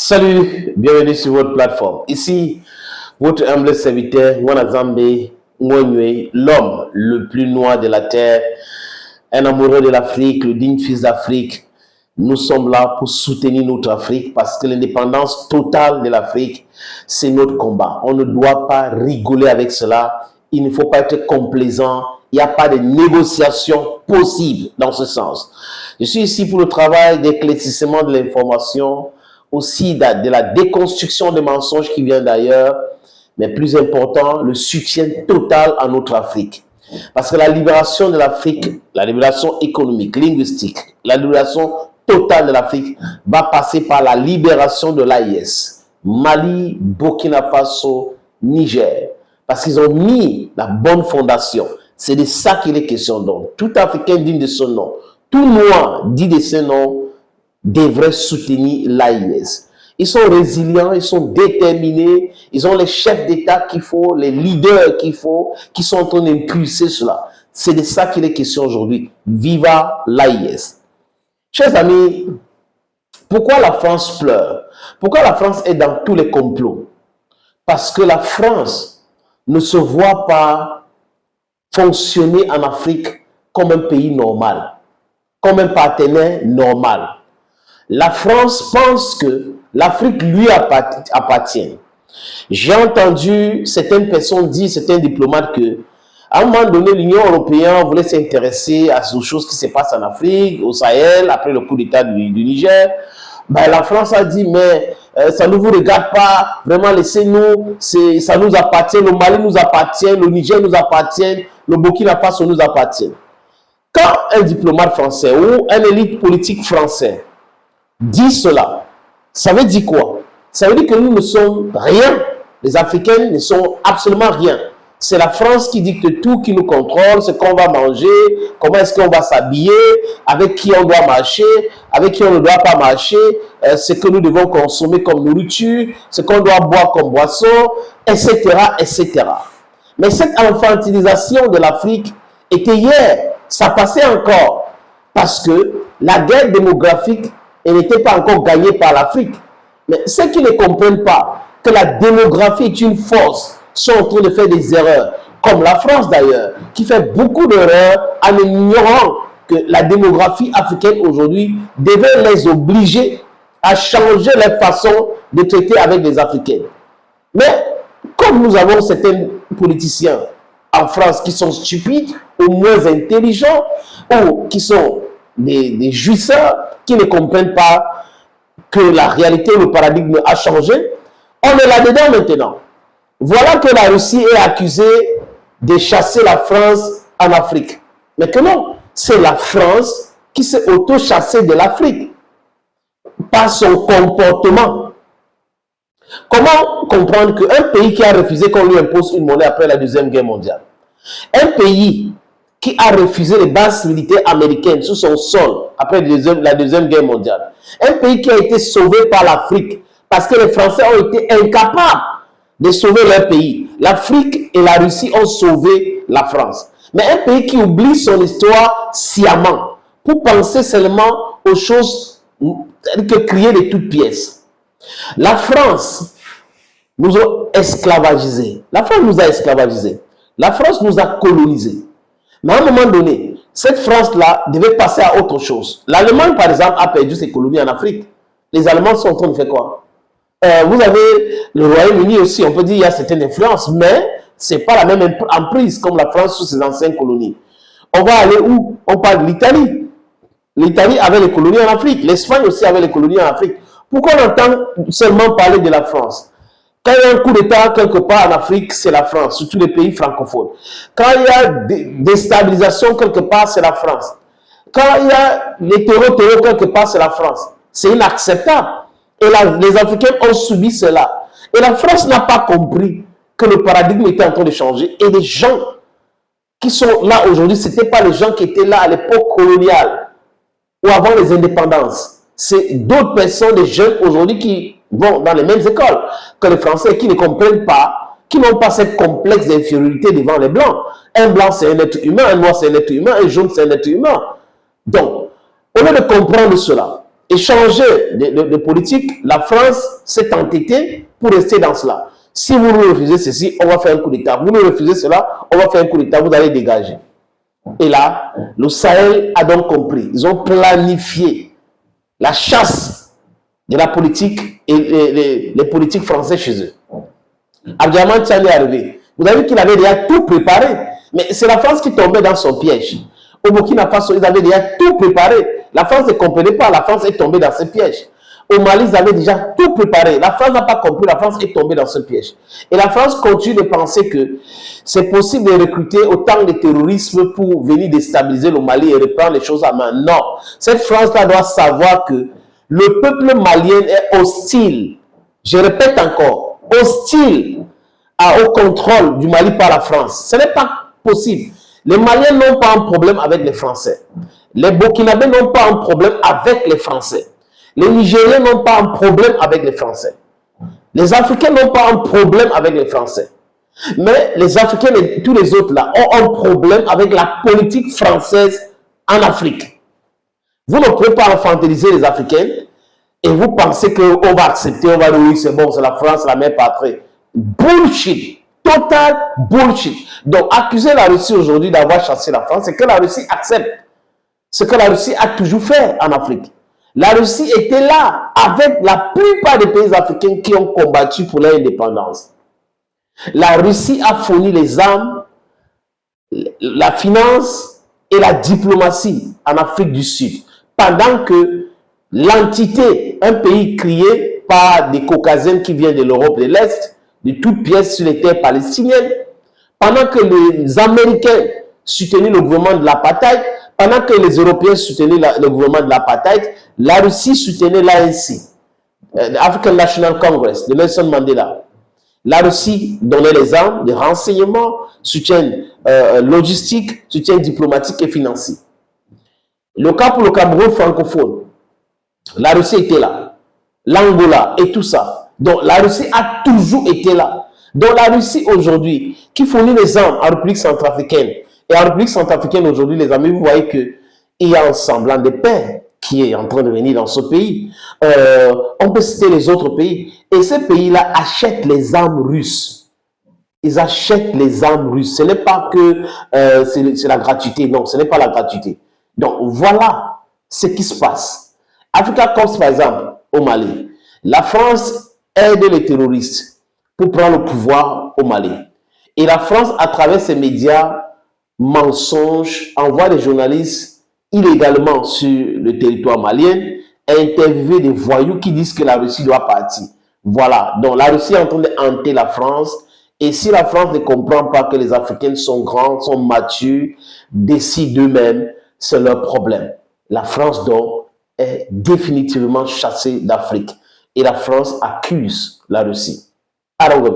Salut, bienvenue sur votre plateforme. Ici, votre humble serviteur, Wanazambe Ngonywe, l'homme le plus noir de la terre, un amoureux de l'Afrique, le digne fils d'Afrique. Nous sommes là pour soutenir notre Afrique parce que l'indépendance totale de l'Afrique, c'est notre combat. On ne doit pas rigoler avec cela. Il ne faut pas être complaisant. Il n'y a pas de négociation possible dans ce sens. Je suis ici pour le travail d'éclaircissement de l'information, aussi de la déconstruction des mensonges qui viennent d'ailleurs, mais plus important, le soutien total à notre Afrique. Parce que la libération de l'Afrique, la libération économique, linguistique, la libération totale de l'Afrique va passer par la libération de l'AIS, Mali, Burkina Faso, Niger. Parce qu'ils ont mis la bonne fondation. C'est de ça qu'il est question. Donc, tout Africain digne de son nom, tout Noir dit de son nom, devrait soutenir l'AIS. Ils sont résilients, ils sont déterminés, ils ont les chefs d'État qu'il faut, les leaders qu'il faut, qui sont en train d'impulser cela. C'est de ça qu'il est question aujourd'hui. Viva l'AIS. Chers amis, pourquoi la France pleure? Pourquoi la France est dans tous les complots? Parce que la France ne se voit pas fonctionner en Afrique comme un pays normal, comme un partenaire normal. La France pense que l'Afrique lui appartient. J'ai entendu certaines personnes dire, certains diplomates, que à un moment donné, l'Union européenne voulait s'intéresser aux choses qui se passent en Afrique, au Sahel, après le coup d'État du Niger. Ben, la France a dit, mais ça ne vous regarde pas, vraiment laissez-nous, ça nous appartient, le Mali nous appartient, le Niger nous appartient, le Burkina Faso nous appartient. Quand un diplomate français ou un élite politique français dit cela, ça veut dire quoi? Ça veut dire que nous ne sommes rien. Les Africains ne sont absolument rien. C'est la France qui dicte tout, qui nous contrôle, ce qu'on va manger, comment est-ce qu'on va s'habiller, avec qui on doit marcher, avec qui on ne doit pas marcher, ce que nous devons consommer comme nourriture, ce qu'on doit boire comme boisson, etc., etc. Mais cette infantilisation de l'Afrique était hier. Ça passait encore. Parce que la guerre démographique n'était pas encore gagnée par l'Afrique. Mais ceux qui ne comprennent pas que la démographie est une force, sont en train de faire des erreurs, comme la France d'ailleurs, qui fait beaucoup d'erreurs en ignorant que la démographie africaine aujourd'hui devait les obliger à changer leur façon de traiter avec les Africains. Mais comme nous avons certains politiciens en France qui sont stupides, ou moins intelligents, ou qui sont des jouisseurs, qui ne comprennent pas que la réalité, le paradigme a changé, on est là-dedans maintenant. Voilà que la Russie est accusée de chasser la France en Afrique. Mais que non, c'est la France qui s'est auto-chassée de l'Afrique par son comportement. Comment comprendre qu'un pays qui a refusé qu'on lui impose une monnaie après la Deuxième Guerre mondiale, un pays qui a refusé les bases militaires américaines sur son sol après la Deuxième Guerre mondiale, un pays qui a été sauvé par l'Afrique parce que les Français ont été incapables de sauver leur pays. L'Afrique et la Russie ont sauvé la France. Mais un pays qui oublie son histoire sciemment pour penser seulement aux choses que crier de toutes pièces. La France nous a esclavagisés. La France nous a esclavagisés. La France nous a colonisés. Mais à un moment donné, cette France-là devait passer à autre chose. L'Allemagne, par exemple, a perdu ses colonies en Afrique. Les Allemands sont en train de faire quoi? Vous avez le Royaume-Uni aussi, on peut dire qu'il y a certaines influences, mais ce n'est pas la même emprise comme la France sous ses anciennes colonies. On va aller où? On parle de l'Italie. L'Italie avait les colonies en Afrique. L'Espagne aussi avait les colonies en Afrique. Pourquoi on entend seulement parler de la France? Quand il y a un coup d'État quelque part en Afrique, c'est la France, surtout les pays francophones. Quand il y a déstabilisation quelque part, c'est la France. Quand il y a les terreaux quelque part, c'est la France. C'est inacceptable. Et les Africains ont subi cela. Et la France n'a pas compris que le paradigme était en train de changer. Et les gens qui sont là aujourd'hui, ce n'étaient pas les gens qui étaient là à l'époque coloniale ou avant les indépendances. C'est d'autres personnes, des jeunes aujourd'hui qui vont dans les mêmes écoles que les Français, qui ne comprennent pas, qui n'ont pas cette complexe d'infériorité devant les Blancs. Un Blanc, c'est un être humain, un Noir, c'est un être humain, un Jaune, c'est un être humain. Donc, au lieu de comprendre cela, changer de politique, la France s'est entêtée pour rester dans cela. Si vous nous refusez ceci, on va faire un coup d'État. Vous nous refusez cela, on va faire un coup d'État, vous allez dégager. Et là, le Sahel a donc compris. Ils ont planifié la chasse de la politique et les politiques français chez eux. Abdiaman Tchani est arrivé. Vous avez vu qu'il avait déjà tout préparé. Mais c'est la France qui tombait dans son piège. Au Burkina Faso, ils avaient déjà tout préparé. La France ne comprenait pas. La France est tombée dans ce piège. Au Mali, ils avaient déjà tout préparé. La France n'a pas compris. La France est tombée dans ce piège. Et la France continue de penser que c'est possible de recruter autant de terroristes pour venir déstabiliser le Mali et reprendre les choses à main. Non. Cette France-là doit savoir que le peuple malien est hostile. Je répète encore, hostile au contrôle du Mali par la France. Ce n'est pas possible. Les Maliens n'ont pas un problème avec les Français. Les Burkinabés n'ont pas un problème avec les Français. Les Nigériens n'ont pas un problème avec les Français. Les Africains n'ont pas un problème avec les Français. Mais les Africains et tous les autres là ont un problème avec la politique française en Afrique. Vous ne pouvez pas infantiliser les Africains et vous pensez qu'on va accepter, on va dire oui, c'est bon, c'est la France, la mère patrie. Bullshit. Total bullshit. Donc, accuser la Russie aujourd'hui d'avoir chassé la France, c'est que la Russie accepte ce que la Russie a toujours fait en Afrique. La Russie était là avec la plupart des pays africains qui ont combattu pour leur indépendance. La Russie a fourni les armes, la finance et la diplomatie en Afrique du Sud. Pendant que l'entité, un pays créé par des Caucasiens qui viennent de l'Europe de l'Est, de toutes pièces sur les terres palestiniennes, pendant que les Américains soutenaient le gouvernement de l'apartheid, pendant que les Européens soutenaient le gouvernement de l'apartheid, la Russie soutenait l'ANC, African National Congress, de Nelson Mandela. La Russie donnait les armes, des renseignements, soutien logistique, soutien diplomatique et financier. Le cas pour le Cameroun francophone, la Russie était là, l'Angola et tout ça. Donc la Russie a toujours été là. Donc la Russie aujourd'hui, qui fournit les armes en République centrafricaine, et en République centrafricaine aujourd'hui, les amis, vous voyez qu'il y a un semblant de paix qui est en train de venir dans ce pays. On peut citer les autres pays. Et ces pays-là achètent les armes russes. Ils achètent les armes russes. Ce n'est pas que c'est la gratuité. Non, ce n'est pas la gratuité. Donc voilà ce qui se passe. Africa Corps, par exemple, au Mali. La France aide les terroristes pour prendre le pouvoir au Mali. Et la France, à travers ses médias mensonges, envoie des journalistes illégalement sur le territoire malien et interviewer des voyous qui disent que la Russie doit partir. Voilà. Donc la Russie est en train de hanter la France. Et si la France ne comprend pas que les Africains sont grands, sont matures, décident d'eux-mêmes, c'est leur problème. La France, donc, est définitivement chassée d'Afrique. Et la France accuse la Russie. Alors,